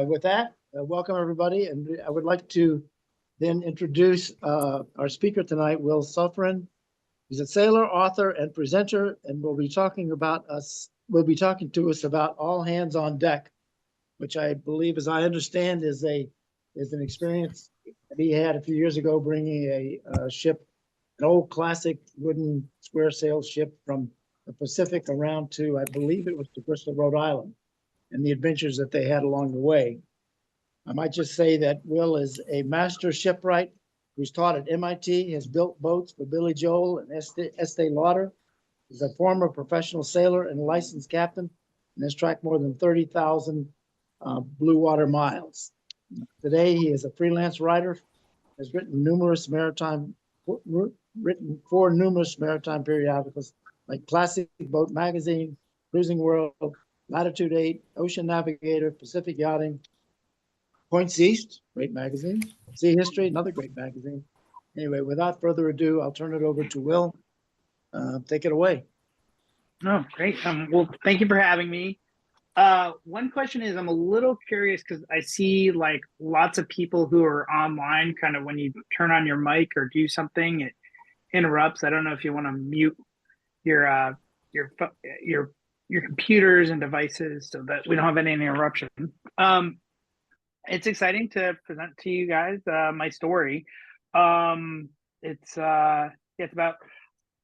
with that, welcome everybody. And I would like to then introduce our speaker tonight, Will Sofrin. He's a sailor, author, and presenter, and will be talking to us about All Hands on Deck, which I believe, as I understand, is an experience that he had a few years ago, bringing a ship, an old classic wooden square sail ship from the Pacific around to, I believe it was to Bristol, Rhode Island, and the adventures that they had along the way. I might just say that Will is a master shipwright who's taught at MIT, has built boats for Billy Joel and Estee Lauder. He's a former professional sailor and licensed captain, and has tracked more than 30,000 blue water miles. Today, he is a freelance writer, has written for numerous maritime periodicals like Classic Boat Magazine, Cruising World, Latitude 8, Ocean Navigator, Pacific Yachting, Points East, great magazine, Sea History, another great magazine. Anyway, without further ado, I'll turn it over to Will. Take it away. Oh, great. Well, thank you for having me. One question is, I'm a little curious because I see like lots of people who are online, kind of when you turn on your mic or do something, it interrupts. I don't know if you want to mute your computers and devices so that we don't have any interruption. It's exciting to present to you guys my story. It's about,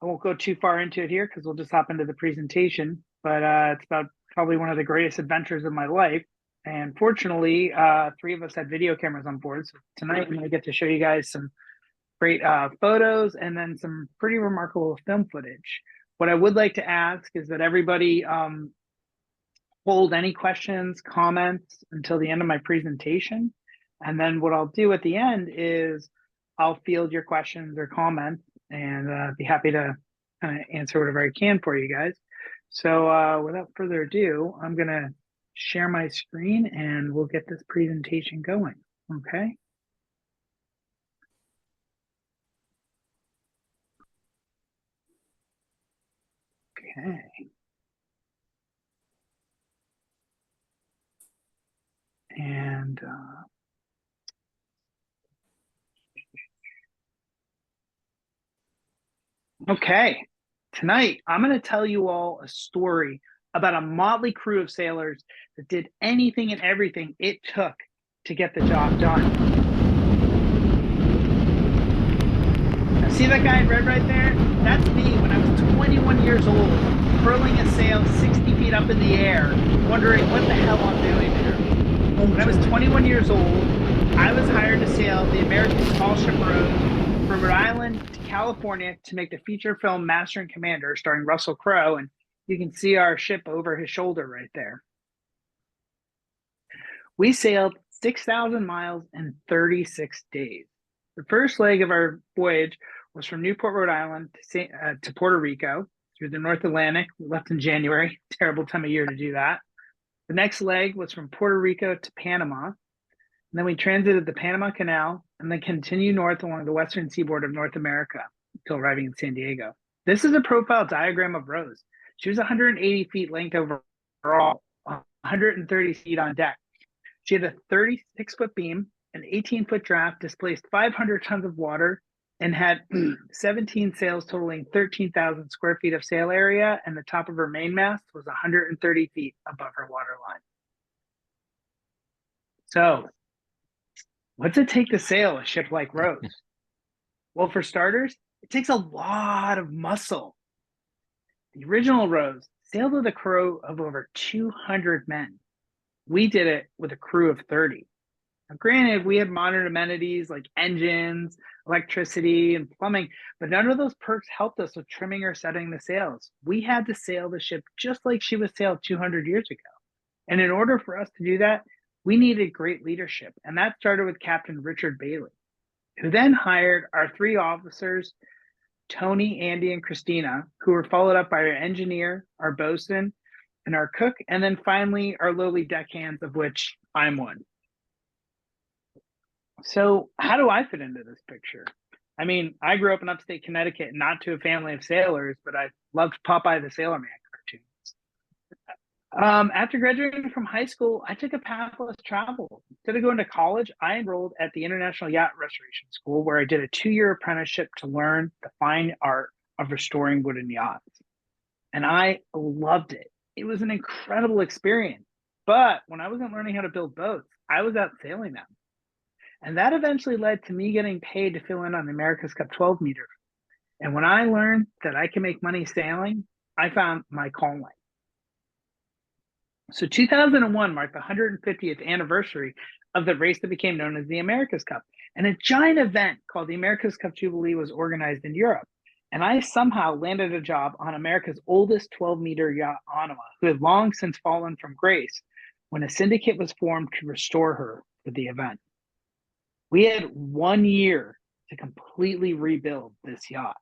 I won't go too far into it here because we'll just hop into the presentation, but it's about probably one of the greatest adventures of my life. And fortunately, 3 of us had video cameras on board. So tonight I'm going to get to show you guys some great photos and then some pretty remarkable film footage. What I would like to ask is that everybody hold any questions, comments until the end of my presentation. And then what I'll do at the end is I'll field your questions or comments and be happy to kind of answer whatever I can for you guys. So without further ado, I'm going to share my screen and we'll get this presentation going. Okay. Okay. And okay, tonight I'm going to tell you all a story about a motley crew of sailors that did anything and everything it took to get the job done. Now, see that guy in red right there? That's me when I was 21 years old, furling a sail 60 feet up in the air, wondering what the hell I'm doing there. When I was 21 years old, I was hired to sail the American small ship Rose from Rhode Island to California to make the feature film Master and Commander starring Russel Crowe, and you can see our ship over his shoulder right there. We sailed 6,000 miles in 36 days. The first leg of our voyage was from Newport, Rhode Island to Puerto Rico through the North Atlantic. We left in January, terrible time of year to do that. The next leg was from Puerto Rico to Panama. And then we transited the Panama Canal and then continued north along the western seaboard of North America until arriving in San Diego. This is a profile diagram of Rose. She was 180 feet length overall, 130 feet on deck. She had a 36-foot beam, an 18-foot draft, displaced 500 tons of water, and had 17 sails totaling 13,000 square feet of sail area, and the top of her mainmast was 130 feet above her waterline. So, what's it take to sail a ship like Rose? Well, for starters, it takes a lot of muscle. The original Rose sailed with a crew of over 200 men. We did it with a crew of 30. Now, granted, we had modern amenities like engines, electricity, and plumbing, but none of those perks helped us with trimming or setting the sails. We had to sail the ship just like she was sailed 200 years ago. And in order for us to do that, we needed great leadership. And that started with Captain Richard Bailey, who then hired our 3 officers, Tony, Andy, and Christina, who were followed up by our engineer, our bosun, and our cook, and then finally our lowly deckhands, of which I'm one. So how do I fit into this picture? I mean, I grew up in upstate Connecticut, not to a family of sailors, but I loved Popeye the Sailor Man cartoons. After graduating from high school, I took a path less traveled. Instead of going to college, I enrolled at the International Yacht Restoration School, where I did a 2-year apprenticeship to learn the fine art of restoring wooden yachts. And I loved it. It was an incredible experience. But when I wasn't learning how to build boats, I was out sailing them. And that eventually led to me getting paid to fill in on the America's Cup 12 meter. And when I learned that I can make money sailing, I found my calling. So 2001 marked the 150th anniversary of the race that became known as the America's Cup. And a giant event called the America's Cup Jubilee was organized in Europe. And I somehow landed a job on America's oldest 12-meter yacht, Anima, who had long since fallen from grace when a syndicate was formed to restore her for the event. We had 1 year to completely rebuild this yacht.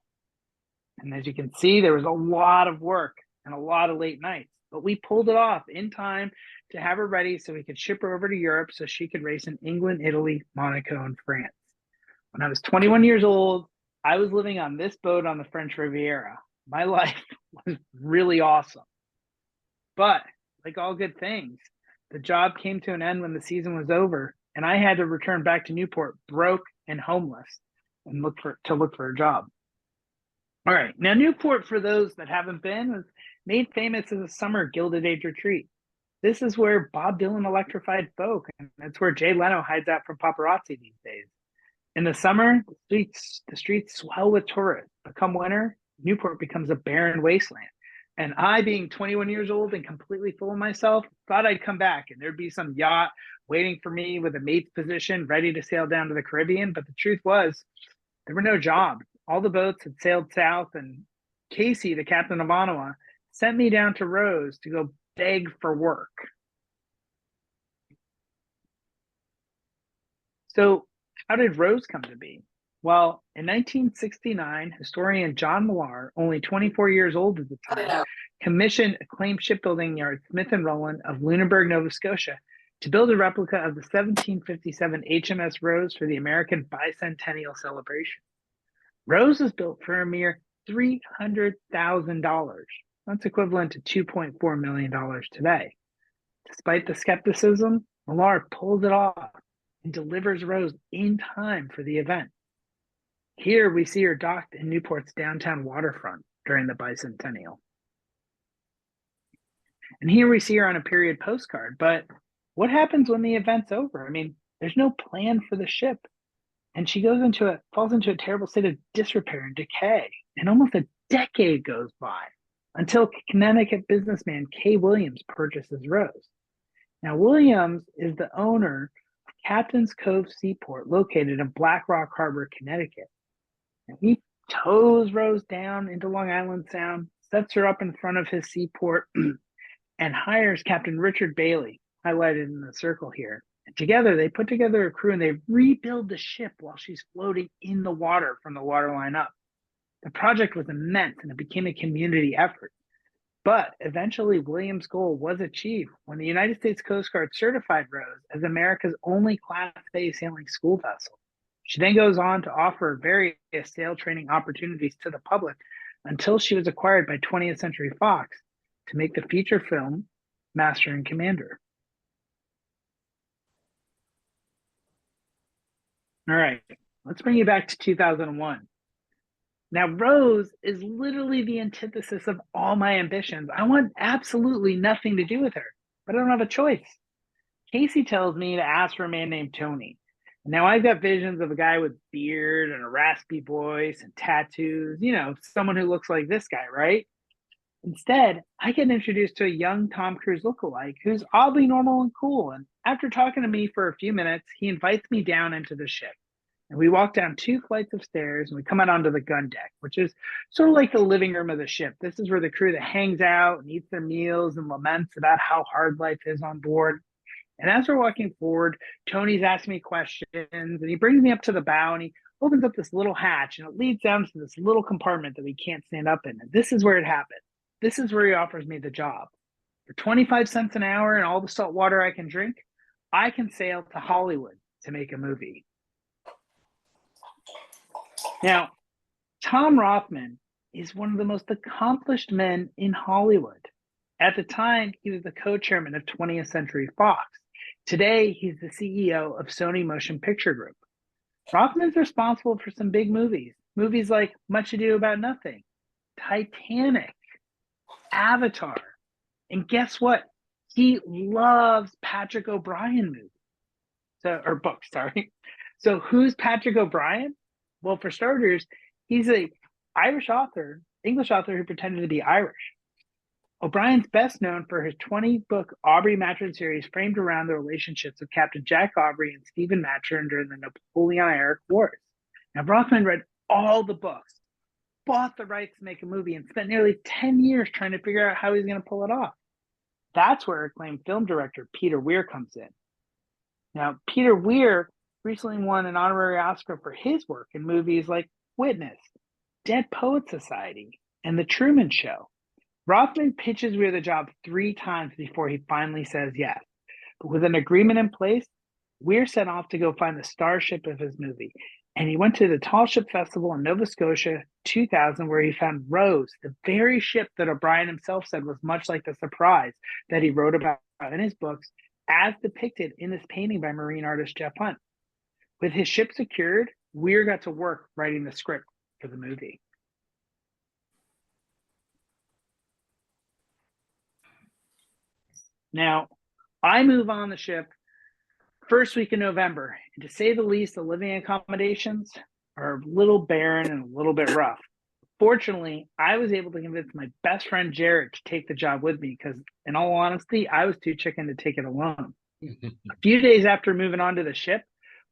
And as you can see, there was a lot of work and a lot of late nights, but we pulled it off in time to have her ready so we could ship her over to Europe so she could race in England, Italy, Monaco, and France. When I was 21 years old, I was living on this boat on the French Riviera. My life was really awesome. But like all good things, the job came to an end when the season was over, and I had to return back to Newport broke and homeless and look for a job. All right, now Newport, for those that haven't been, was made famous as a summer Gilded Age retreat. This is where Bob Dylan electrified folk, and that's where Jay Leno hides out from paparazzi these days. In the summer, the streets swell with tourists, but come winter, Newport becomes a barren wasteland. And I, being 21 years old and completely full of myself, thought I'd come back and there'd be some yacht waiting for me with a mate's position, ready to sail down to the Caribbean. But the truth was, there were no jobs. All the boats had sailed south, and Casey, the captain of Ottawa, sent me down to Rose to go beg for work. So how did Rose come to be? Well, in 1969, historian John Millar, only 24 years old at the time, commissioned acclaimed shipbuilding yard Smith & Rowland of Lunenburg, Nova Scotia, to build a replica of the 1757 HMS Rose for the American bicentennial celebration. Rose was built for a mere $300,000. That's equivalent to $2.4 million today. Despite the skepticism, Millar pulls it off and delivers Rose in time for the event. Here we see her docked in Newport's downtown waterfront during the bicentennial. And here we see her on a period postcard. But what happens when the event's over? I mean, there's no plan for the ship. And she falls into a terrible state of disrepair and decay. And almost a decade goes by until Connecticut businessman Kay Williams purchases Rose. Now, Williams is the owner of Captain's Cove Seaport, located in Black Rock Harbor, Connecticut. And he tows Rose down into Long Island Sound, sets her up in front of his seaport, and hires Captain Richard Bailey, highlighted in the circle here. And together, they put together a crew and they rebuild the ship while she's floating in the water from the waterline up. The project was immense and it became a community effort. But eventually, Williams' goal was achieved when the United States Coast Guard certified Rose as America's only Class A sailing school vessel. She then goes on to offer various sail training opportunities to the public until she was acquired by 20th Century Fox to make the feature film Master and Commander. All right, let's bring you back to 2001. Now, Rose is literally the antithesis of all my ambitions. I want absolutely nothing to do with her, but I don't have a choice. Casey tells me to ask for a man named Tony. Now, I've got visions of a guy with beard and a raspy voice and tattoos, someone who looks like this guy, right? Instead, I get introduced to a young Tom Cruise lookalike who's oddly normal and cool. And after talking to me for a few minutes, he invites me down into the ship. And we walk down 2 flights of stairs and we come out onto the gun deck, which is sort of like the living room of the ship. This is where the crew that hangs out and eats their meals and laments about how hard life is on board. And as we're walking forward, Tony's asking me questions and he brings me up to the bow and he opens up this little hatch and it leads down to this little compartment that we can't stand up in. And this is where it happened. This is where he offers me the job. For 25 cents an hour and all the salt water I can drink, I can sail to Hollywood to make a movie. Now, Tom Rothman is one of the most accomplished men in Hollywood. At the time, he was the co-chairman of 20th Century Fox. Today, he's the CEO of Sony Motion Picture Group. Rothman's responsible for some big movies. Movies like Much Ado About Nothing, Titanic, Avatar. And guess what? He loves Patrick O'Brian movies. Or books, sorry. So who's Patrick O'Brian? Well, for starters, he's an Irish author, English author who pretended to be Irish. O'Brien's best known for his 20-book Aubrey Maturin series framed around the relationships of Captain Jack Aubrey and Stephen Maturin during the Napoleonic Wars. Now, Rothman read all the books, bought the rights to make a movie, and spent nearly 10 years trying to figure out how he was going to pull it off. That's where acclaimed film director Peter Weir comes in. Now, Peter Weir recently won an honorary Oscar for his work in movies like Witness, Dead Poets Society, and The Truman Show. Rothman pitches Weir the job 3 times before he finally says yes. But with an agreement in place, Weir set off to go find the starship of his movie. And he went to the Tall Ship Festival in Nova Scotia 2000, where he found Rose, the very ship that O'Brian himself said was much like the Surprise that he wrote about in his books, as depicted in this painting by marine artist Jeff Hunt. With his ship secured, Weir got to work writing the script for the movie. Now, I move on the ship first week in November, and to say the least, the living accommodations are a little barren and a little bit rough. Fortunately, I was able to convince my best friend Jared to take the job with me because, in all honesty, I was too chicken to take it alone. A few days after moving on to the ship,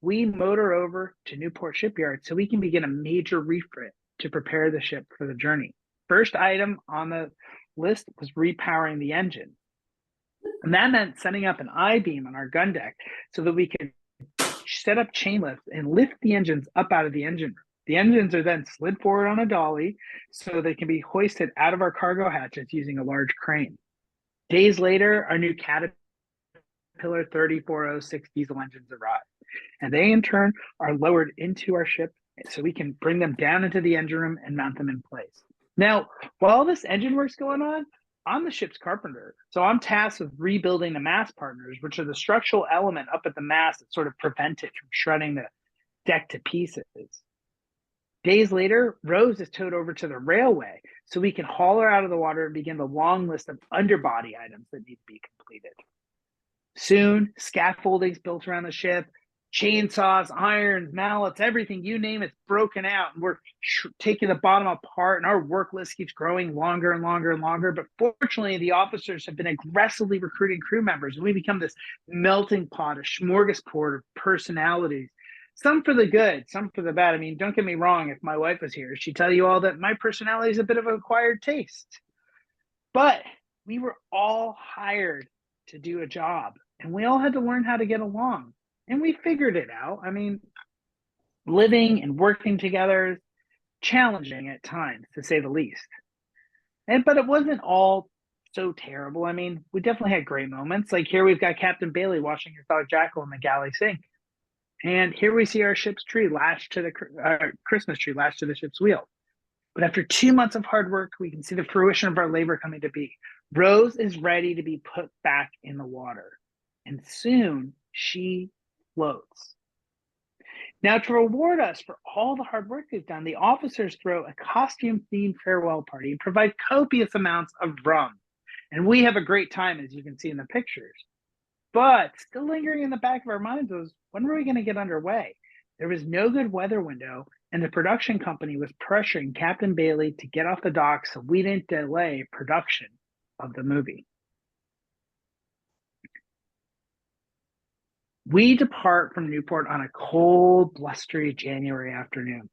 we motor over to Newport shipyard so we can begin a major refit to prepare the ship for the journey. First item on the list was repowering the engine. And that meant setting up an I-beam on our gun deck so that we could set up chain lifts and lift the engines up out of the engine room. The engines are then slid forward on a dolly so they can be hoisted out of our cargo hatches using a large crane. Days later, our new Caterpillar 3406 diesel engines arrive, and they in turn are lowered into our ship so we can bring them down into the engine room and mount them in place. Now, while all this engine work's going on, I'm the ship's carpenter, so I'm tasked with rebuilding the mast partners, which are the structural element up at the mast that sort of prevent it from shredding the deck to pieces. Days later, Rose is towed over to the railway so we can haul her out of the water and begin the long list of underbody items that need to be completed. Soon, scaffolding's built around the ship, chainsaws, irons, mallets, everything, you name it's broken out. And we're taking the bottom apart, and our work list keeps growing longer and longer and longer. But fortunately, the officers have been aggressively recruiting crew members, and we become this melting pot, a smorgasbord of personalities. Some for the good, some for the bad. I mean, don't get me wrong. If my wife was here, she'd tell you all that my personality is a bit of an acquired taste. But we were all hired to do a job, and we all had to learn how to get along. And we figured it out. I mean, living and working together is challenging at times, to say the least. But it wasn't all so terrible. I mean, we definitely had great moments. Like here we've got Captain Bailey washing his dog Jackal in the galley sink. And here we see our ship's tree lashed to the Christmas tree lashed to the ship's wheel. But after 2 months of hard work, we can see the fruition of our labor coming to be. Rose is ready to be put back in the water. And soon she floats. Now, to reward us for all the hard work we've done, the officers throw a costume-themed farewell party and provide copious amounts of rum. And we have a great time, as you can see in the pictures. But still lingering in the back of our minds was, when were we going to get underway? There was no good weather window, and the production company was pressuring Captain Bailey to get off the dock so we didn't delay production of the movie. We depart from Newport on a cold, blustery January afternoon.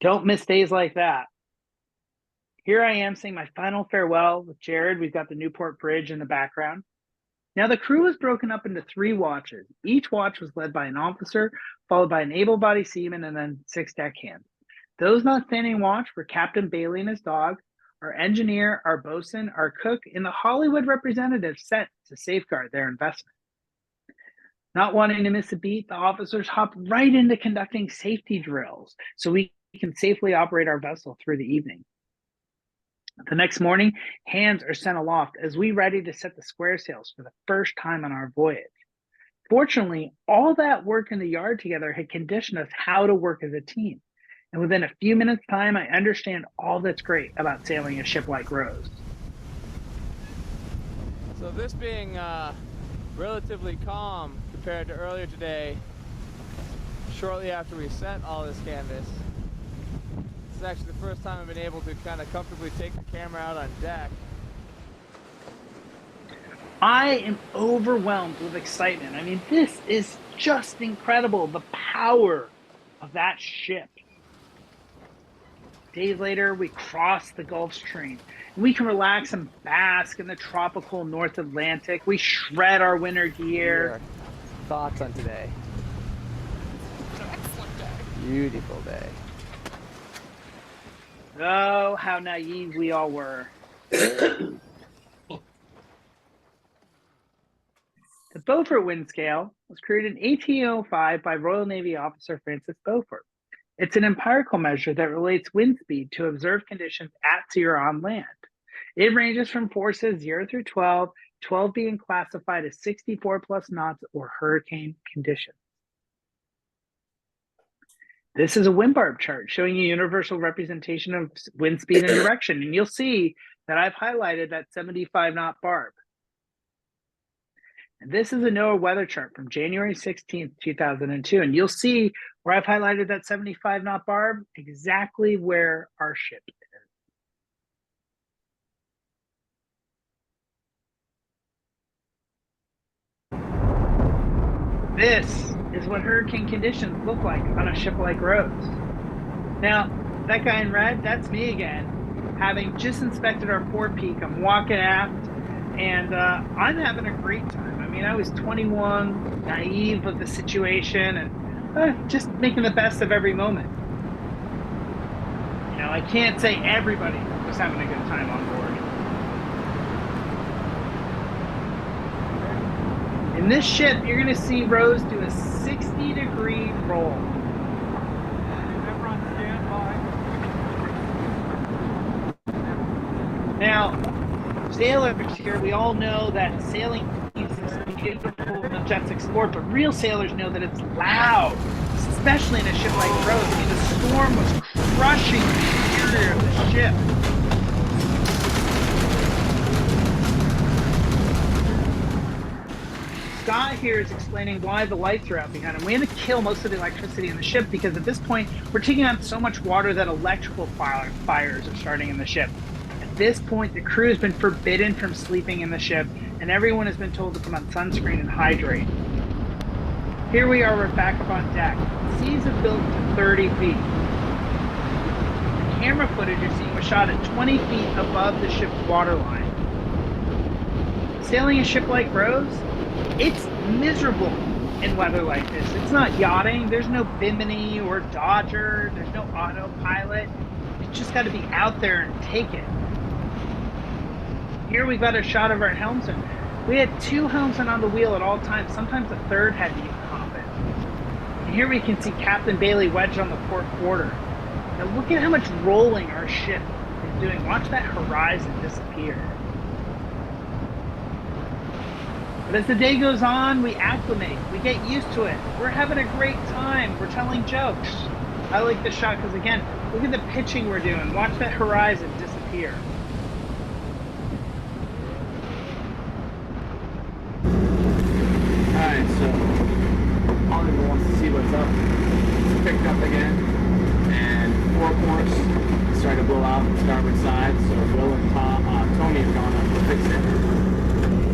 Don't miss days like that. Here I am saying my final farewell with Jared. We've got the Newport Bridge in the background. Now, the crew was broken up into 3 watches. Each watch was led by an officer, followed by an able-bodied seaman, and then 6 deckhands. Those not standing watch were Captain Bailey and his dog, our engineer, our bosun, our cook, and the Hollywood representative sent to safeguard their investment. Not wanting to miss a beat, the officers hopped right into conducting safety drills so we can safely operate our vessel through the evening. The next morning, hands are sent aloft as we ready to set the square sails for the first time on our voyage. Fortunately, all that work in the yard together had conditioned us how to work as a team. And within a few minutes' time, I understand all that's great about sailing a ship like Rose. So this being relatively calm compared to earlier today, shortly after we sent all this canvas, this is actually the first time I've been able to kind of comfortably take the camera out on deck. I am overwhelmed with excitement. I mean, this is just incredible, the power of that ship. Days later, we cross the Gulf Stream. We can relax and bask in the tropical North Atlantic. We shred our winter gear. Thoughts on today? It's an excellent day. Beautiful day. Oh, how naive we all were. The Beaufort wind scale was created in 1805 by Royal Navy officer Francis Beaufort. It's an empirical measure that relates wind speed to observed conditions at sea or on land. It ranges from forces 0 through 12, 12 being classified as 64 plus knots or hurricane conditions. This is a wind barb chart showing a universal representation of wind speed and direction. And you'll see that I've highlighted that 75 knot barb. And this is a NOAA weather chart from January 16th, 2002. And you'll see where I've highlighted that 75 knot barb, exactly where our ship is. This is what hurricane conditions look like on a ship like Rose. Now, that guy in red, that's me again. Having just inspected our forepeak, I'm walking aft, and I'm having a great time. I mean, I was 21, naive of the situation, and just making the best of every moment. You know, I can't say everybody was having a good time on board. In this ship, you're going to see Rose do a 60-degree roll. Everyone stand by. Now, sailors here, we all know that sailing is this beautiful, majestic sport, but real sailors know that it's loud, especially in a ship like Rose. I mean, the storm was crushing the interior of the ship. Scott here is explaining why the lights are out behind him. We had to kill most of the electricity in the ship because at this point, we're taking out so much water that electrical fires are starting in the ship. At this point, the crew has been forbidden from sleeping in the ship, and everyone has been told to put on sunscreen and hydrate. Here we are, we're back up on deck. The seas have built to 30 feet. The camera footage you're seeing was shot at 20 feet above the ship's waterline. Sailing a ship like Rose, it's miserable in weather like this. It's not yachting. There's no Bimini or Dodger. There's no autopilot. You just got to be out there and take it. Here we've got a shot of our helmsman. We had 2 helmsmen on the wheel at all times. Sometimes a third had to even hop in. And here we can see Captain Bailey wedged on the port quarter. Now look at how much rolling our ship is doing. Watch that horizon disappear. But as the day goes on, we acclimate. We get used to it. We're having a great time. We're telling jokes. I like this shot because, again, look at the pitching we're doing. Watch that horizon disappear. Alright, so Oliver wants to see what's up. It's picked up again, and 4 ports started to blow out the starboard side, so Will and Tony have gone up to fix it.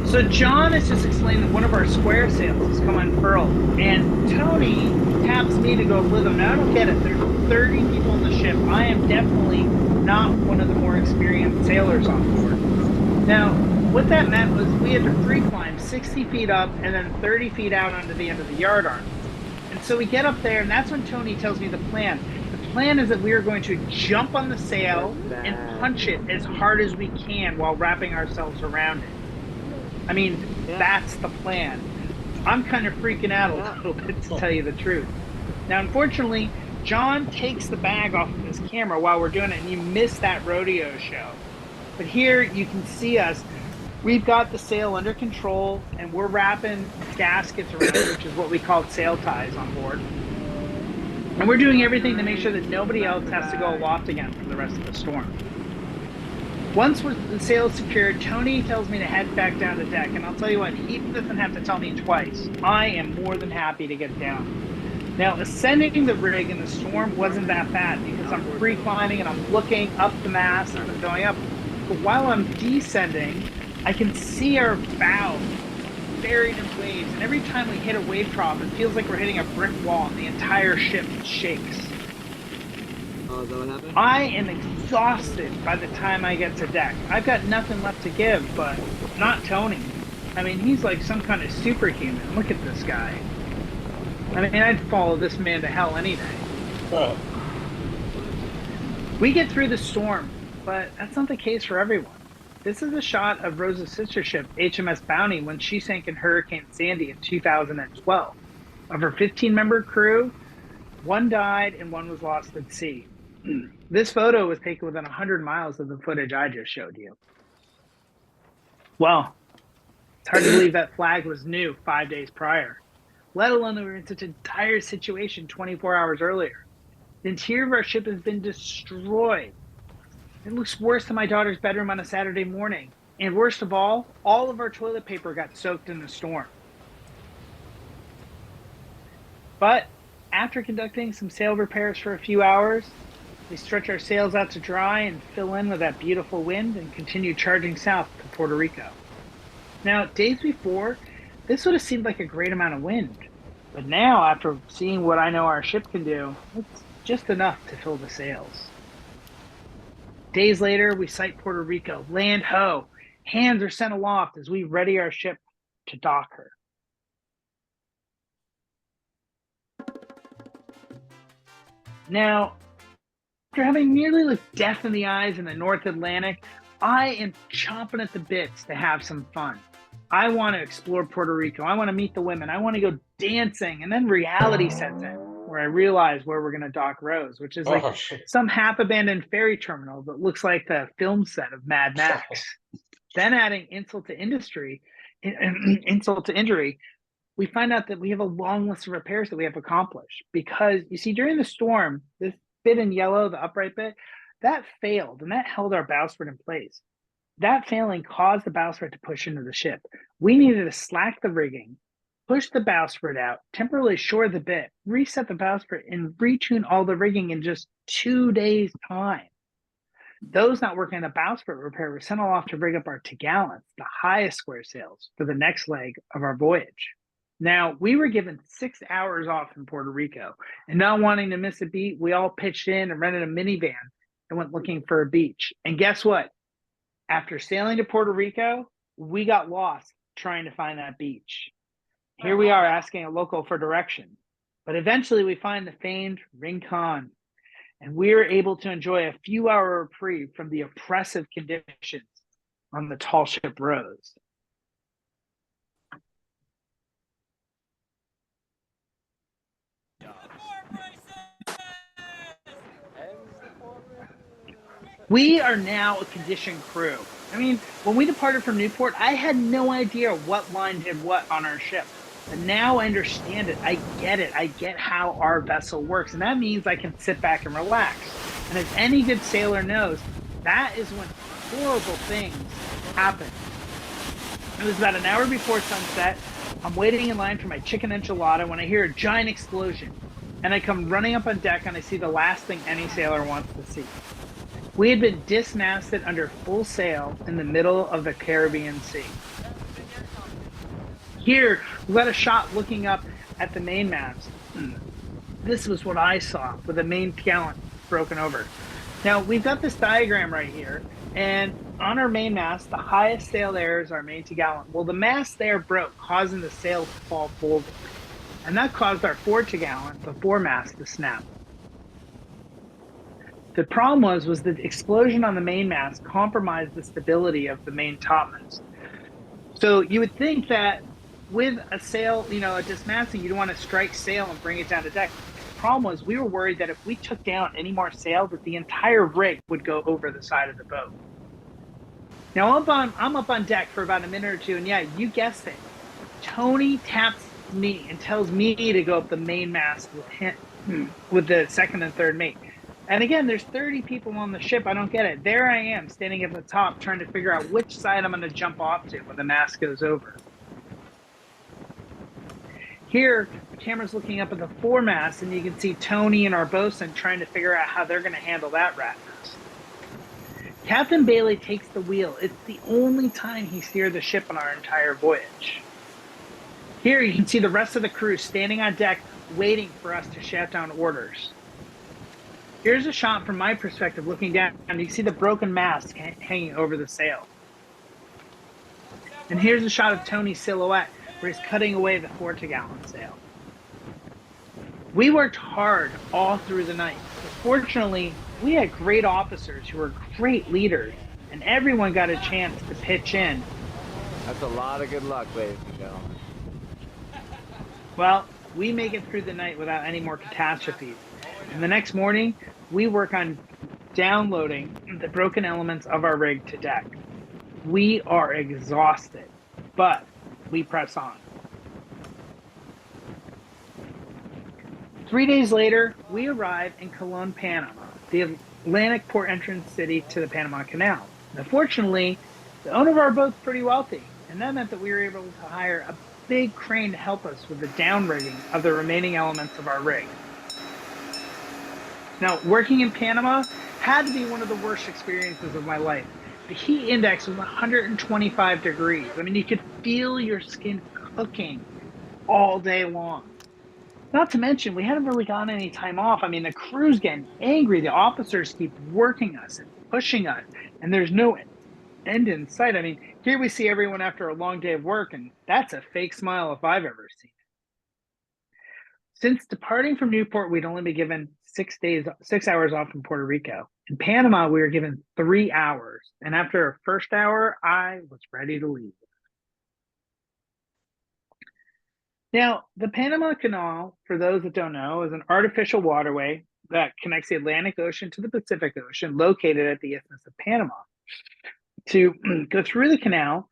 So John has just explained that one of our square sails has come unfurled, and Tony taps me to go with him. Now I don't get it. There's 30 people on the ship. I am definitely not one of the more experienced sailors on board. Now, what that meant was we had to free climb 60 feet up and then 30 feet out onto the end of the yardarm. And so we get up there, and that's when Tony tells me the plan. The plan is that we are going to jump on the sail and punch it as hard as we can while wrapping ourselves around it. I mean, that's the plan. I'm kind of freaking out a little bit, to tell you the truth. Now, unfortunately, John takes the bag off of his camera while we're doing it, and you miss that rodeo show. But here you can see us. We've got the sail under control, and we're wrapping gaskets around it, which is what we call sail ties on board. And we're doing everything to make sure that nobody else has to go aloft again for the rest of the storm. Once the sail is secured, Tony tells me to head back down to deck. And I'll tell you what, he doesn't have to tell me twice. I am more than happy to get down. Now, ascending the rig in the storm wasn't that bad because I'm free-climbing and I'm looking up the mast and I'm going up. But while I'm descending, I can see our bow buried in waves. And every time we hit a wave trough, it feels like we're hitting a brick wall and the entire ship shakes. Oh, is that what happened? I am exhausted by the time I get to deck. I've got nothing left to give, but not Tony. I mean, he's like some kind of superhuman. Look at this guy. I mean, I'd follow this man to hell any day. Oh. We get through the storm, but that's not the case for everyone. This is a shot of Rose's sister ship, HMS Bounty, when she sank in Hurricane Sandy in 2012. Of her 15-member crew, 1 died and 1 was lost at sea. This photo was taken within 100 miles of the footage I just showed you. Well, it's hard to believe that flag was new 5 days prior, let alone that we were in such a dire situation 24 hours earlier. The interior of our ship has been destroyed. It looks worse than my daughter's bedroom on a Saturday morning. And worst of all of our toilet paper got soaked in the storm. But after conducting some sail repairs for a few hours, we stretch our sails out to dry and fill in with that beautiful wind and continue charging south to Puerto Rico. Now, days before, this would have seemed like a great amount of wind. But now, after seeing what I know our ship can do, it's just enough to fill the sails. Days later, we sight Puerto Rico, land ho. Hands are sent aloft as we ready our ship to dock her. Now, after having nearly looked death in the eyes in the North Atlantic, I am chomping at the bits to have some fun. I want to explore Puerto Rico. I want to meet the women. I want to go dancing. And then reality sets in, where I realize where we're going to dock Rose, which is like some half-abandoned ferry terminal that looks like the film set of Mad Max. Then adding insult to injury, we find out that we have a long list of repairs that we have accomplished. Because, you see, during the storm, this bit in yellow, the upright bit, that failed, and that held our bowsprit in place. That failing caused the bowsprit to push into the ship. We needed to slack the rigging, push the bowsprit out, temporarily shore the bit, reset the bowsprit, and retune all the rigging in just 2 days' time. Those not working on the bowsprit repair were sent off to rig up our topgallants, the highest square sails, for the next leg of our voyage. Now, we were given 6 hours off in Puerto Rico, and not wanting to miss a beat, we all pitched in and rented a minivan and went looking for a beach. And guess what? After sailing to Puerto Rico, we got lost trying to find that beach. Here we are asking a local for direction, but eventually we find the famed Rincon, and we're able to enjoy a few-hour reprieve from the oppressive conditions on the tall ship Rose. We are now a conditioned crew. I mean, when we departed from Newport, I had no idea what line did what on our ship. But now I understand it. I get it. I get how our vessel works. And that means I can sit back and relax. And as any good sailor knows, that is when horrible things happen. It was about an hour before sunset. I'm waiting in line for my chicken enchilada when I hear a giant explosion. And I come running up on deck and I see the last thing any sailor wants to see. We had been dismasted under full sail in the middle of the Caribbean Sea. Here, we got a shot looking up at the mainmast. This was what I saw, with the main gallant broken over. Now, we've got this diagram right here, and on our mainmast, the highest sail there is our main gallant. Well, the mast there broke, causing the sail to fall forward. And that caused our fore gallant, the foremast, to snap. The problem was the explosion on the mainmast compromised the stability of the main topmast. So you would think that with a sail, a dismasting, you'd want to strike sail and bring it down to deck. The problem was we were worried that if we took down any more sail, that the entire rig would go over the side of the boat. Now I'm up on deck for about a minute or two, and yeah, you guessed it. Tony taps me and tells me to go up the main mast with him, with the second and third mate. And again, there's 30 people on the ship. I don't get it. There I am, standing at the top, trying to figure out which side I'm going to jump off to when the mast goes over. Here, the camera's looking up at the foremast, and you can see Tony and our bosun trying to figure out how they're going to handle that rat mess. Captain Bailey takes the wheel. It's the only time he steered the ship on our entire voyage. Here, you can see the rest of the crew standing on deck, waiting for us to shout down orders. Here's a shot from my perspective looking down, and you see the broken mast hanging over the sail. And here's a shot of Tony's silhouette, where he's cutting away the 40-gallon sail. We worked hard all through the night, but fortunately, we had great officers who were great leaders, and everyone got a chance to pitch in. That's a lot of good luck, ladies and gentlemen. Well, we make it through the night without any more catastrophes. And the next morning, we work on downloading the broken elements of our rig to deck. We are exhausted, but we press on. 3 days later, we arrive in Colon, Panama, the Atlantic port entrance city to the Panama Canal. Now, fortunately, the owner of our boat's pretty wealthy, and that meant that we were able to hire a big crane to help us with the downrigging of the remaining elements of our rig. Now, working in Panama had to be one of the worst experiences of my life. The heat index was 125 degrees. I mean, you could feel your skin cooking all day long. Not to mention, we hadn't really gotten any time off. I mean, the crew's getting angry. The officers keep working us and pushing us, and there's no end in sight. I mean, here we see everyone after a long day of work, and that's a fake smile if I've ever seen it. Since departing from Newport, we'd only been given 6 hours off in Puerto Rico. In Panama, we were given 3 hours, and after a first hour, I was ready to leave. Now, the Panama Canal, for those that don't know, is an artificial waterway that connects the Atlantic Ocean to the Pacific Ocean, located at the Isthmus of Panama. To go through the canal,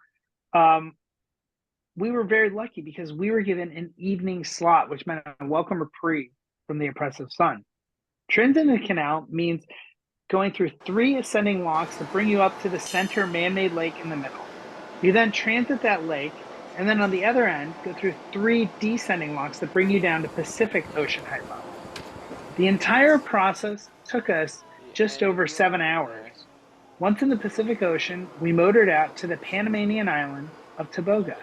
we were very lucky because we were given an evening slot, which meant a welcome reprieve from the oppressive sun. Transit in the canal means going through 3 ascending locks that bring you up to the center man-made lake in the middle. You then transit that lake, and then on the other end, go through 3 descending locks that bring you down to Pacific Ocean height level. The entire process took us just over 7 hours. Once in the Pacific Ocean, we motored out to the Panamanian island of Tobago.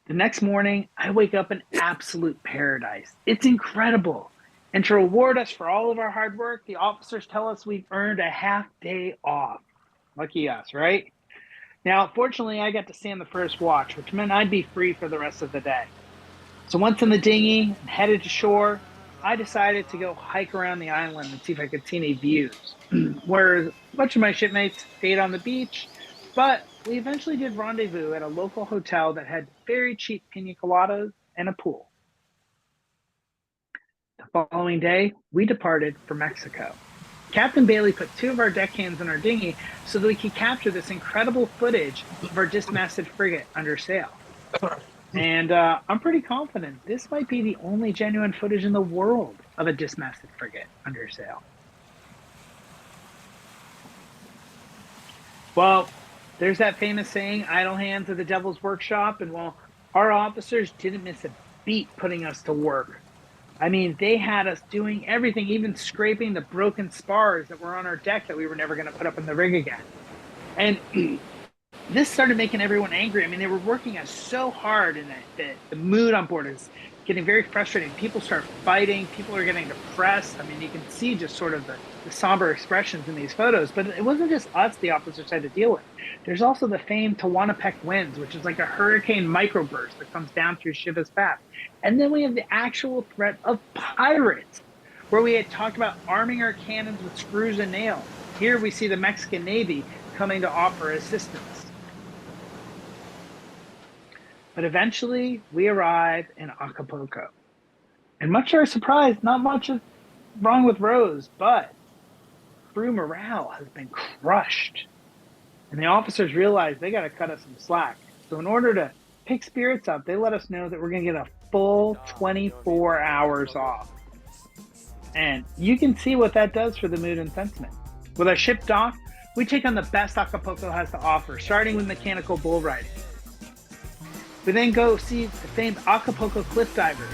The next morning, I wake up in absolute paradise. It's incredible. And to reward us for all of our hard work, the officers tell us we've earned a half day off. Lucky us, right? Now, fortunately, I got to stay on the first watch, which meant I'd be free for the rest of the day. So once in the dinghy and headed to shore, I decided to go hike around the island and see if I could see any views. Whereas a bunch of my shipmates stayed on the beach, but we eventually did rendezvous at a local hotel that had very cheap pina coladas and a pool. The following day, we departed for Mexico. Captain Bailey put 2 of our deckhands in our dinghy so that we could capture this incredible footage of our dismasted frigate under sail. And I'm pretty confident this might be the only genuine footage in the world of a dismasted frigate under sail. Well, there's that famous saying, idle hands are the devil's workshop, and well, our officers didn't miss a beat putting us to work. I mean, they had us doing everything, even scraping the broken spars that were on our deck that we were never going to put up in the rig again. And this started making everyone angry. I mean, they were working us so hard, and the mood on board is getting very frustrating. People start fighting. People are getting depressed. I mean, you can see just sort of the somber expressions in these photos. But it wasn't just us the officers had to deal with. There's also the famed Tehuantepec winds, which is like a hurricane microburst that comes down through Chivas Pass. And then we have the actual threat of pirates, where we had talked about arming our cannons with screws and nails. Here we see the Mexican Navy coming to offer assistance. But eventually, we arrive in Acapulco. And much to our surprise, not much is wrong with Rose, but crew morale has been crushed. And the officers realize they got to cut us some slack. So in order to pick spirits up, they let us know that we're going to get a full 24 hours off. And you can see what that does for the mood and sentiment. With our ship docked, we take on the best Acapulco has to offer, starting with mechanical bull riding. We then go see the famed Acapulco cliff divers.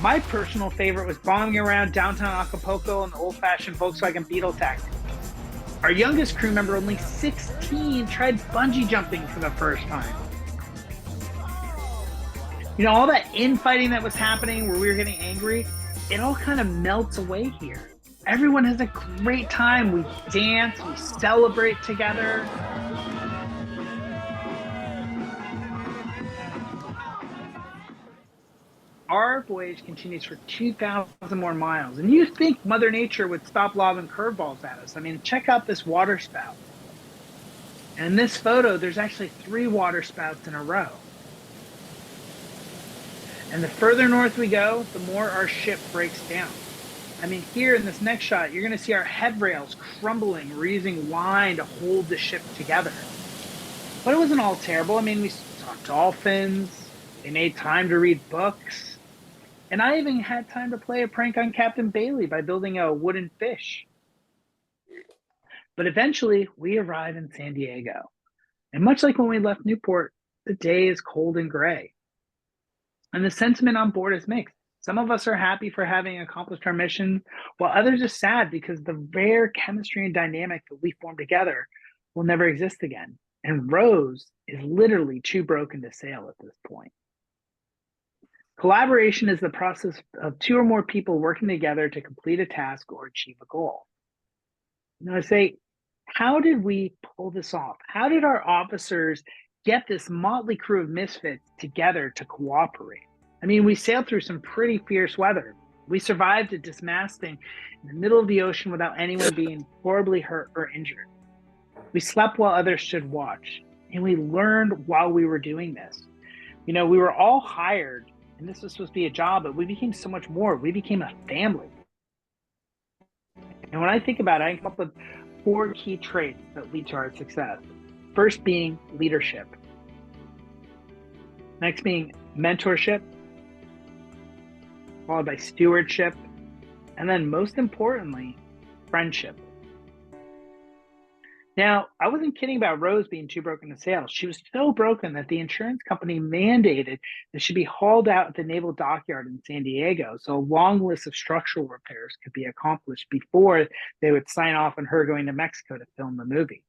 My personal favorite was bombing around downtown Acapulco in the old-fashioned Volkswagen Beetle tactic. Our youngest crew member, only 16, tried bungee jumping for the first time. You know, all that infighting that was happening where we were getting angry, it all kind of melts away here. Everyone has a great time. We dance, we celebrate together. Our voyage continues for 2,000 more miles. And you think Mother Nature would stop lobbing curveballs at us. I mean, check out this water spout. And in this photo, there's actually 3 water spouts in a row. And the further north we go, the more our ship breaks down. I mean, here in this next shot, you're going to see our headrails crumbling. We're using line to hold the ship together. But it wasn't all terrible. I mean, we saw dolphins. They made time to read books. And I even had time to play a prank on Captain Bailey by building a wooden fish. But eventually, we arrive in San Diego. And much like when we left Newport, the day is cold and gray. And the sentiment on board is mixed. Some of us are happy for having accomplished our mission, while others are sad because the rare chemistry and dynamic that we formed together will never exist again. And Rose is literally too broken to sail at this point. Collaboration is the process of 2 or more people working together to complete a task or achieve a goal. You know, I say, how did we pull this off? How did our officers get this motley crew of misfits together to cooperate? I mean, we sailed through some pretty fierce weather. We survived a dismasting in the middle of the ocean without anyone being horribly hurt or injured. We slept while others stood watch, and we learned while we were doing this. You know, we were all hired, and this was supposed to be a job, but we became so much more. We became a family. And when I think about it, I come up with 4 key traits that lead to our success. First being leadership. Next being mentorship, followed by stewardship, and then most importantly, friendship. Now, I wasn't kidding about Rose being too broken to sail. She was so broken that the insurance company mandated that she be hauled out at the Naval Dockyard in San Diego, so a long list of structural repairs could be accomplished before they would sign off on her going to Mexico to film the movie.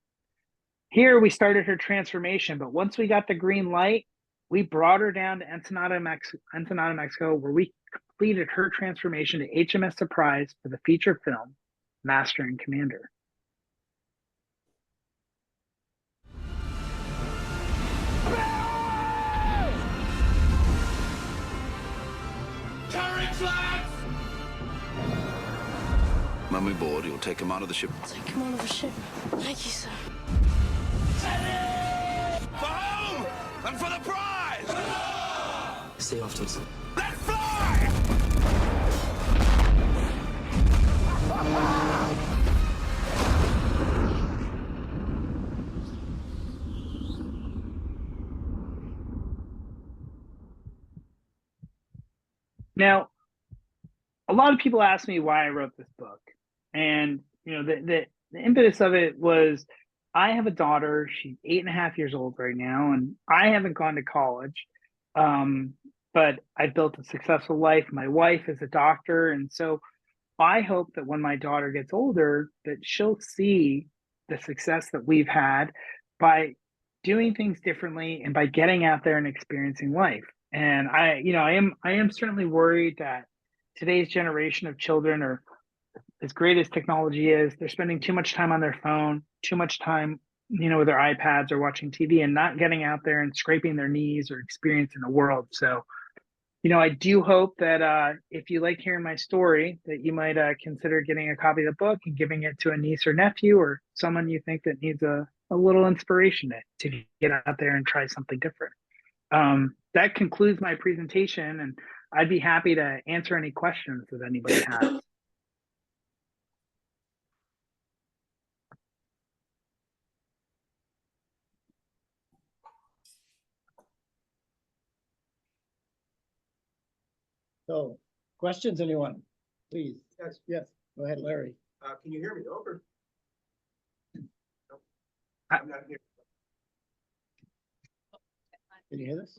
Here, we started her transformation, but once we got the green light, we brought her down to Ensenada, Mexico, where we completed her transformation to HMS Surprise for the feature film, Master and Commander. When we board, you'll take him out of the ship. Take him out of the ship. Thank you, sir. For home! And for the prize! See you afterwards. Let's fly! Now, a lot of people ask me why I wrote this book. And, you know, the impetus of it was I have a daughter. She's 8.5 years old right now, and I haven't gone to college. But I built a successful life. My wife is a doctor. And so I hope that when my daughter gets older, that she'll see the success that we've had by doing things differently and by getting out there and experiencing life. And I am certainly worried that today's generation of children are, as great as technology is, they're spending too much time on their phone, too much time, you know, with their iPads or watching TV and not getting out there and scraping their knees or experiencing the world. So, you know, I do hope that if you like hearing my story, that you might consider getting a copy of the book and giving it to a niece or nephew or someone you think that needs a little inspiration to get out there and try something different. That concludes my presentation, and I'd be happy to answer any questions that anybody has. So, questions, anyone? Please. Yes. Yes, go ahead, Larry. Can you hear me? Over. I- I'm not here. Can you hear this?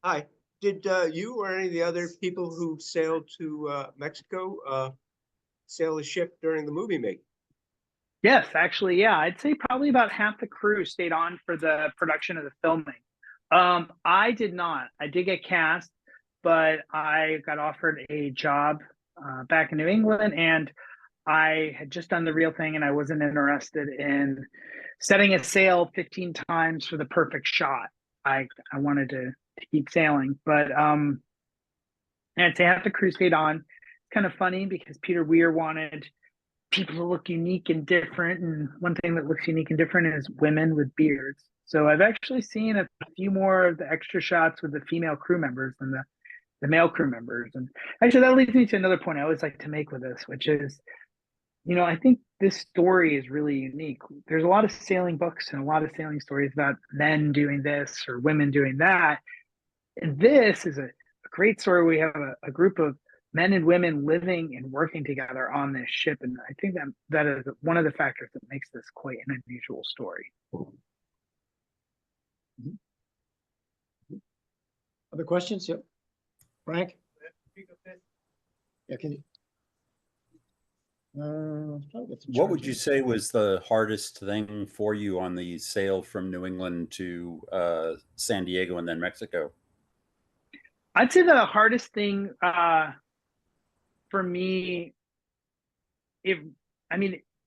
Hi, did you or any of the other people who sailed to Mexico sail a ship during the movie making? Yes, actually, yeah. I'd say probably about half the crew stayed on for the production of the filming. I did not. I did get cast, but I got offered a job back in New England, and I had just done the real thing, and I wasn't interested in setting a sail 15 times for the perfect shot. I wanted to keep sailing, but I'd say half the crew stayed on. It's kind of funny because Peter Weir wanted people to look unique and different, and one thing that looks unique and different is women with beards. So I've actually seen a few more of the extra shots with the female crew members than the male crew members. And actually, that leads me to another point I always like to make with this, which is, I think this story is really unique. There's a lot of sailing books and a lot of sailing stories about men doing this or women doing that. And this is a great story. We have a group of men and women living and working together on this ship. And I think that is one of the factors that makes this quite an unusual story. Other questions? Yep. Frank? Yeah, can you? What would you say was the hardest thing for you on the sail from New England to San Diego and then Mexico? I'd say the hardest thing for me,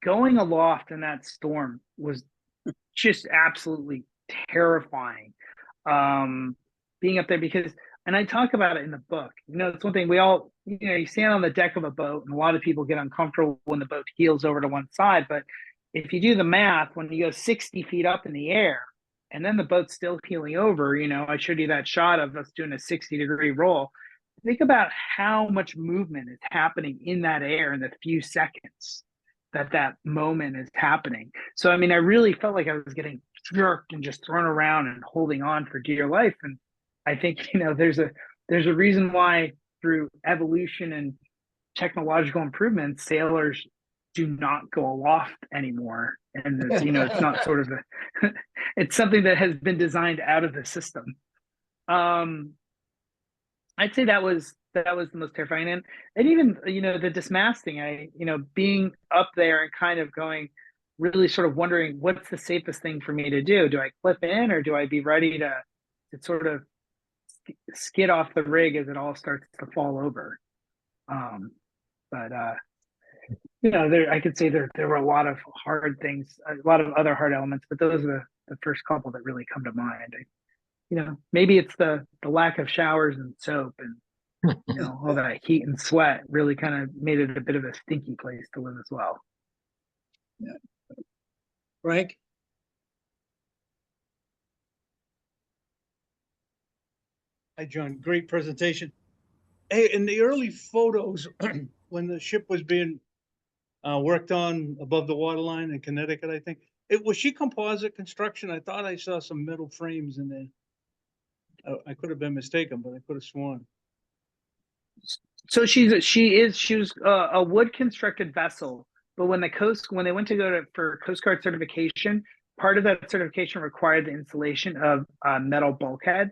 going aloft in that storm was just absolutely terrifying. Being up there and I talk about it in the book. It's one thing we all, you stand on the deck of a boat and a lot of people get uncomfortable when the boat heels over to one side. But if you do the math, when you go 60 feet up in the air and then the boat's still heeling over, I showed you that shot of us doing a 60-degree roll. Think about how much movement is happening in that air in the few seconds that moment is happening. So, I really felt like I was getting jerked and just thrown around and holding on for dear life. And I think, there's a reason why through evolution and technological improvements, sailors do not go aloft anymore. And it's, it's not sort of it's something that has been designed out of the system. I'd say that was the most terrifying. And even, the dismasting, being up there and kind of going, really sort of wondering what's the safest thing for me to do? Do I clip in or do I be ready to sort of skid off the rig as it all starts to fall over? I could say there were a lot of hard things, a lot of other hard elements, but those are the first couple that really come to mind. Maybe it's the lack of showers and soap and all that heat and sweat really kind of made it a bit of a stinky place to live as well. Yeah. Frank? Hi, John. Great presentation. Hey, in the early photos, when the ship was being worked on above the waterline in Connecticut, I think, was she composite construction? I thought I saw some metal frames in there. I could have been mistaken, but I could have sworn. So she was a wood constructed vessel, but when they went to for Coast Guard certification, part of that certification required the installation of metal bulkheads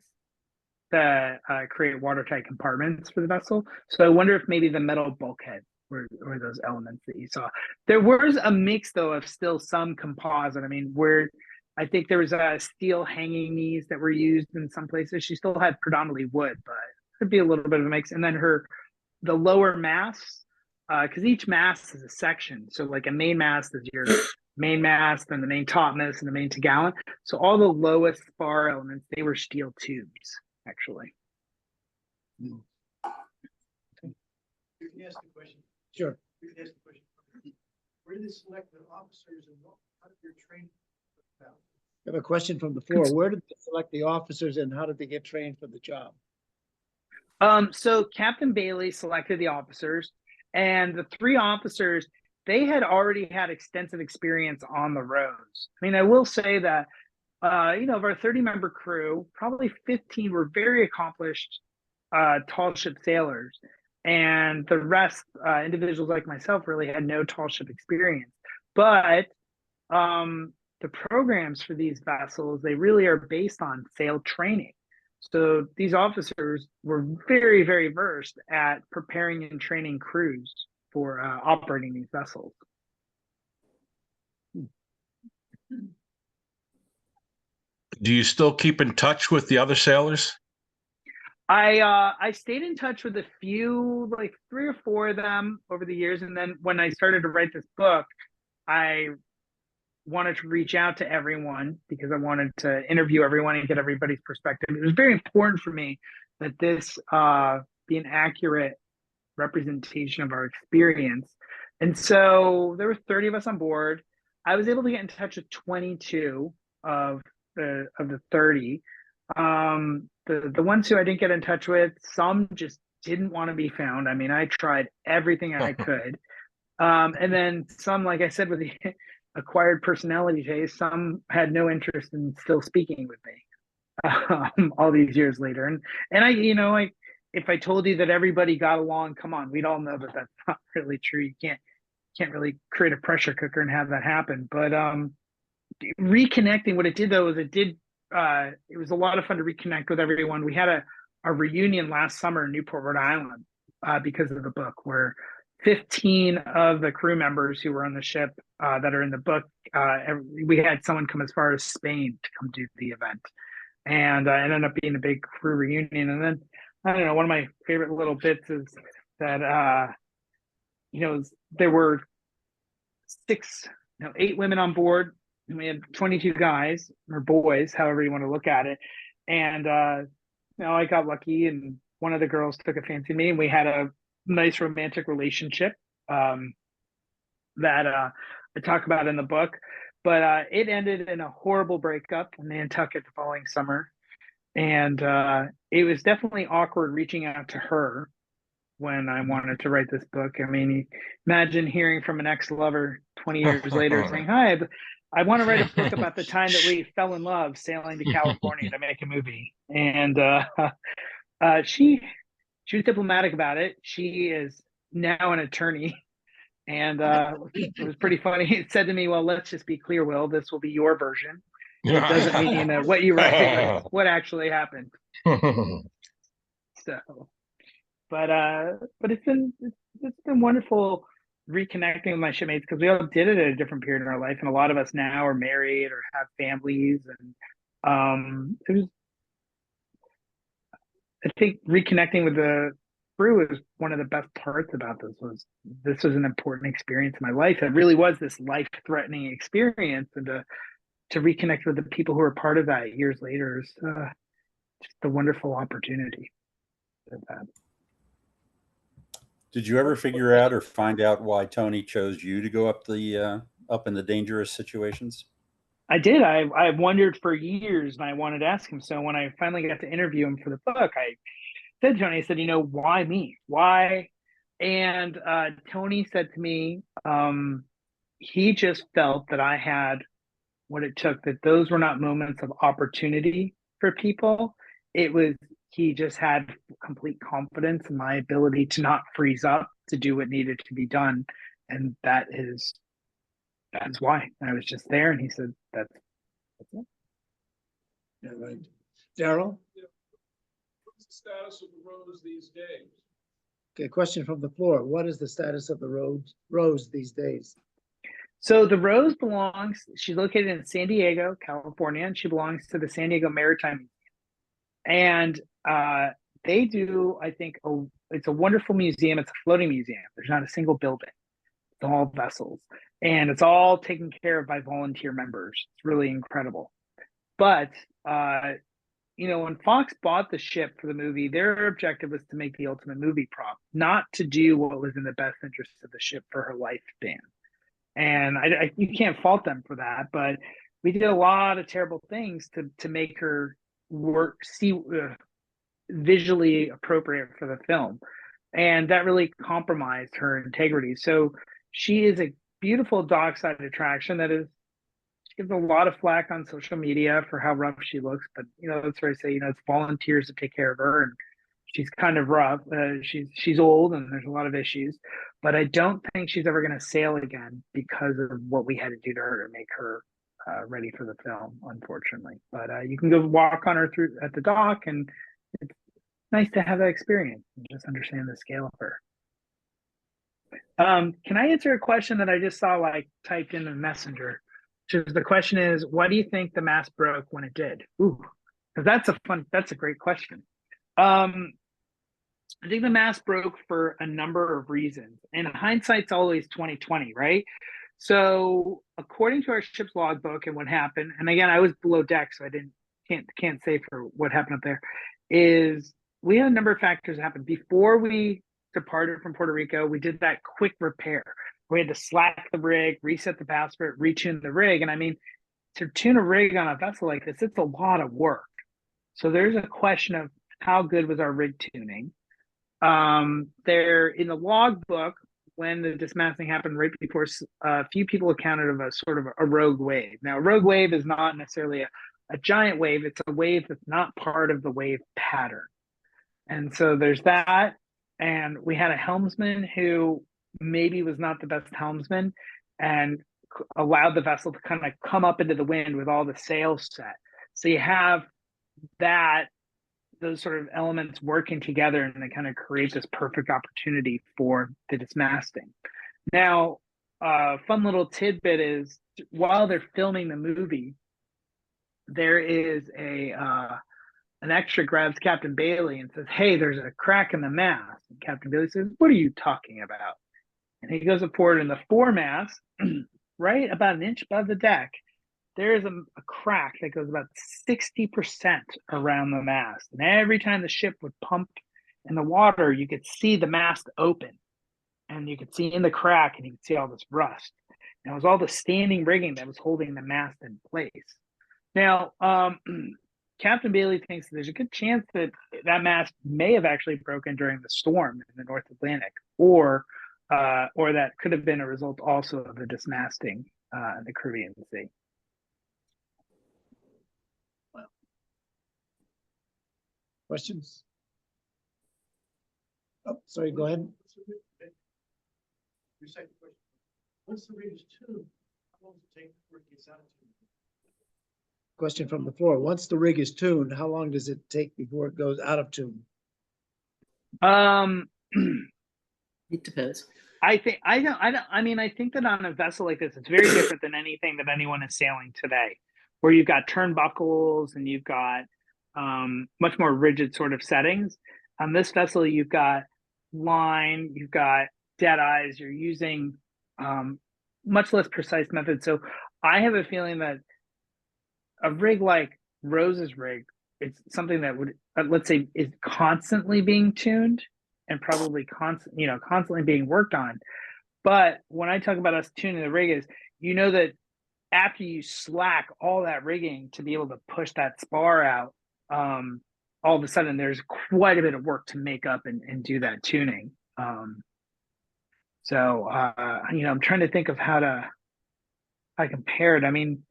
that create watertight compartments for the vessel. So I wonder if maybe the metal bulkhead were those elements that you saw. There was a mix though of still some composite. Where I think there was steel hanging knees that were used in some places. She still had predominantly wood, but it could be a little bit of a mix. And then the lower masts, because each mast is a section. So like a main mast is your main mast, and the main topmast, and the main topgallant. So all the lowest spar elements, they were steel tubes, actually. You can ask the question. Sure. You can ask the question. Where did they select the officers and how did their training work out? I have a question from the floor. Where did they select the officers and how did they get trained for the job? So Captain Bailey selected the officers, and the three officers, they had already had extensive experience on the roads. I will say that, of our 30-member crew, probably 15 were very accomplished tall ship sailors, and the rest, individuals like myself, really had no tall ship experience. But the programs for these vessels, they really are based on sail training. So these officers were very, very versed at preparing and training crews for operating these vessels. Do you still keep in touch with the other sailors? I stayed in touch with a few, like 3 or 4 of them over the years, and then when I started to write this book, I wanted to reach out to everyone because I wanted to interview everyone and get everybody's perspective. It was very important for me that this be an accurate representation of our experience. And so there were 30 of us on board. I was able to get in touch with 22 of the 30. The ones who I didn't get in touch with, some just didn't want to be found. I mean, I tried everything I could. And then some, like I said, with the acquired personality taste, some had no interest in still speaking with me all these years later. And I, you know, like if I told you that everybody got along, come on, we'd all know that that's not really true. You can't really create a pressure cooker and have that happen. But reconnecting, what it did though is it was a lot of fun to reconnect with everyone. We had a reunion last summer in Newport, Rhode Island, because of the book, where 15 of the crew members who were on the ship that are in the book, we had someone come as far as Spain to come do the event. And it ended up being a big crew reunion. And then, I don't know, one of my favorite little bits is that, there were 8 women on board, and we had 22 guys or boys, however you want to look at it. And, I got lucky, and one of the girls took a fancy to me, and we had a nice romantic relationship that I talk about in the book. But it ended in a horrible breakup in Nantucket the following summer. And it was definitely awkward reaching out to her when I wanted to write this book. I mean, imagine hearing from an ex-lover 20 years later saying, "Hi, I want to write a book about the time that we fell in love sailing to California to make a movie." And she was diplomatic about it. She is now an attorney. And it was pretty funny. It said to me, "Well, let's just be clear, Will, this will be your version. It doesn't mean what you write, what actually happened." So, but it's been wonderful reconnecting with my shipmates, because we all did it at a different period in our life, and a lot of us now are married or have families, and it was, I think, reconnecting with the crew is one of the best parts about this. This was an important experience in my life. It really was this life-threatening experience, and to reconnect with the people who were part of that years later is just a wonderful opportunity. Did you ever figure out or find out why Tony chose you to go up in the dangerous situations? I did. I wondered for years, and I wanted to ask him. So when I finally got to interview him for the book, I said, Tony, I said, why me? Why? And Tony said to me, he just felt that I had what it took, that those were not moments of opportunity for people. It was, he just had complete confidence in my ability to not freeze up, to do what needed to be done. And that's why I was just there. And he said, that's it. Yeah, right. Daryl? What's the status of the Rose these days? Okay, question from the floor. What is the status of the Rose these days? So the Rose she's located in San Diego, California, and she belongs to the San Diego Maritime Museum. And they do, I think, it's a wonderful museum. It's a floating museum. There's not a single building. It's all vessels. And it's all taken care of by volunteer members. It's really incredible. But, when Fox bought the ship for the movie, their objective was to make the ultimate movie prop, not to do what was in the best interest of the ship for her lifespan. And you can't fault them for that, but we did a lot of terrible things to make her visually appropriate for the film. And that really compromised her integrity. So she is a beautiful dockside attraction she gives a lot of flack on social media for how rough she looks, but that's where I say, it's volunteers to take care of her, and she's kind of rough. She's old and there's a lot of issues, but I don't think she's ever going to sail again because of what we had to do to her to make her ready for the film, unfortunately. But you can go walk on her through at the dock, and it's nice to have that experience and just understand the scale of her. Can I answer a question that I just saw like typed in the messenger? The question is, why do you think the mast broke when it did? Ooh, because that's a great question. I think the mast broke for a number of reasons, and hindsight's always 20/20, right? So according to our ship's logbook and what happened, and again, I was below deck, so I can't say for what happened up there, is we had a number of factors that happened. Before we departed from Puerto Rico, we did that quick repair. We had to slack the rig, reset the password, retune the rig. And I mean, to tune a rig on a vessel like this, it's a lot of work. So there's a question of how good was our rig tuning. There in the logbook, when the dismasting happened right before, a few people accounted of a sort of a rogue wave. Now, a rogue wave is not necessarily a giant wave. It's a wave that's not part of the wave pattern. And so there's that. And we had a helmsman who maybe was not the best helmsman and allowed the vessel to kind of come up into the wind with all the sails set. So you have those sort of elements working together, and they kind of create this perfect opportunity for the dismasting. Now, fun little tidbit is while they're filming the movie, there is an extra grabs Captain Bailey and says, "Hey, there's a crack in the mast." And Captain Bailey says, "What are you talking about?" And he goes forward in the foremast, right about an inch above the deck. There is a crack that goes about 60% around the mast. And every time the ship would pump in the water, you could see the mast open. And you could see in the crack, and you could see all this rust. And it was all the standing rigging that was holding the mast in place. Now, Captain Bailey thinks there's a good chance that that mast may have actually broken during the storm in the North Atlantic, or that could have been a result also of the dismasting in the Caribbean Sea. Questions? Oh, sorry, go ahead. Your second question. Once the rig is tuned, how long does it take before it gets out of tune? Question from the floor. Once the rig is tuned, how long does it take before it goes out of tune? It depends. I think that on a vessel like this, it's very different than anything that anyone is sailing today, where you've got turnbuckles and you've got much more rigid sort of settings. On this vessel, you've got line, you've got dead eyes, you're using much less precise methods. So I have a feeling that a rig like Rose's rig, it's something that would, let's say, is constantly being tuned and probably constantly being worked on. But when I talk about us tuning the rig is, that after you slack all that rigging to be able to push that spar out, all of a sudden there's quite a bit of work to make up and do that tuning. So I'm trying to think of how I compare it. I mean,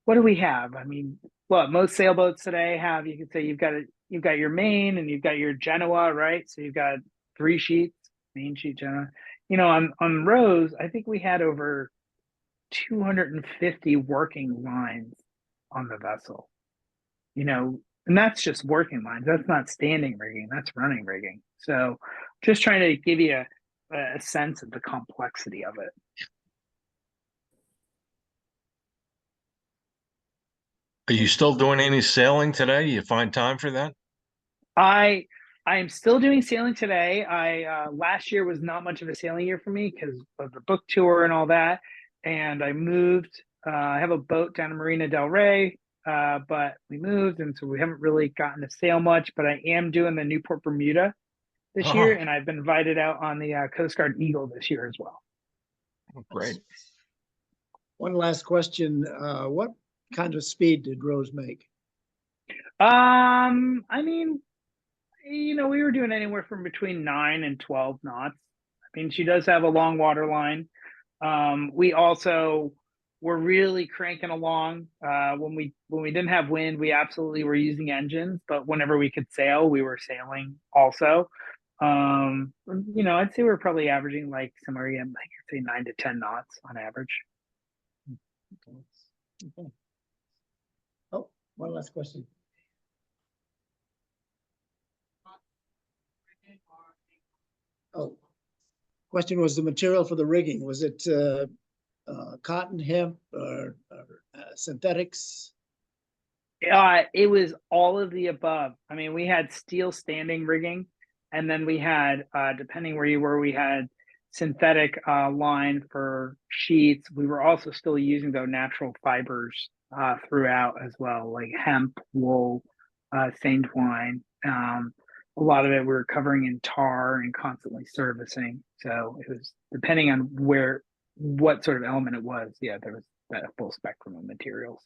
what do we have? I mean, most sailboats today have, you could say you've got your main and you've got your Genoa, right? So you've got 3 sheets, main sheet, Genoa. On Rose, I think we had over 250 working lines on the vessel. And that's just working lines. That's not standing rigging. That's running rigging. So just trying to give you a sense of the complexity of it. Are you still doing any sailing today? You find time for that? I am still doing sailing today. Last year was not much of a sailing year for me because of the book tour and all that. And I moved. I have a boat down in Marina del Rey. But we moved, and so we haven't really gotten to sail much, but I am doing the Newport Bermuda this year, and I've been invited out on the Coast Guard Eagle this year as well. Oh, great. One last question. What kind of speed did Rose make? I mean, we were doing anywhere from between 9 and 12 knots. I mean, she does have a long water line. We also we're really cranking along. When we didn't have wind, we absolutely were using engines, but whenever we could sail, we were sailing also. I'd say we're probably averaging like somewhere in like say 9 to 10 knots on average. Okay. Oh, one last question. Oh, question was the material for the rigging. Was it cotton, hemp, or synthetics? It was all of the above. I mean, we had steel standing rigging, and then we had, depending where you were, we had synthetic line for sheets. We were also still using though natural fibers throughout as well, like hemp, wool, seine twine. A lot of it we were covering in tar and constantly servicing. So it was depending on what sort of element it was. Yeah, there was that full spectrum of materials.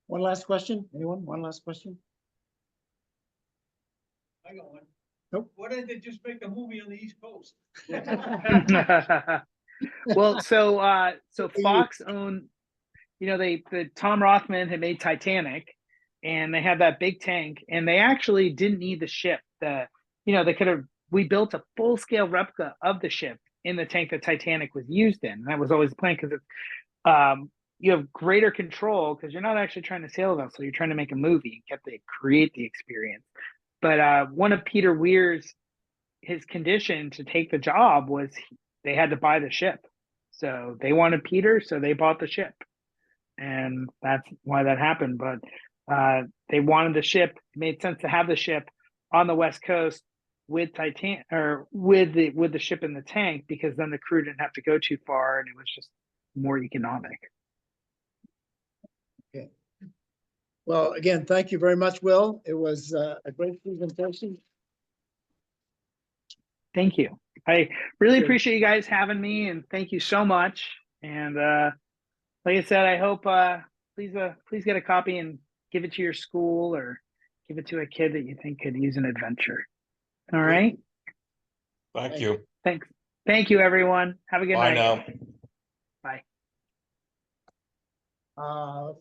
One last question. Anyone? One last question? I got one. Nope. Why didn't they just make a movie on the East Coast? Well, so Fox owned, the Tom Rothman had made Titanic, and they had that big tank, and they actually didn't need the ship. We built a full scale replica of the ship in the tank that Titanic was used in. And that was always the plan because you have greater control because you're not actually trying to sail a vessel, you're trying to make a movie and create the experience. But one of Peter Weir's, his condition to take the job was they had to buy the ship. So they wanted Peter, so they bought the ship. And that's why that happened. But they wanted the ship. It made sense to have the ship on the West Coast with Titanic or with the ship in the tank, because then the crew didn't have to go too far and it was just more economic. Okay. Well, again, thank you very much, Will. It was a great presentation. Thank you. I really appreciate you guys having me, and thank you so much. And like I said, I hope please get a copy and give it to your school or give it to a kid that you think could use an adventure. All right. Thank you. Thanks. Thank you, everyone. Have a good Bye night. now. Bye.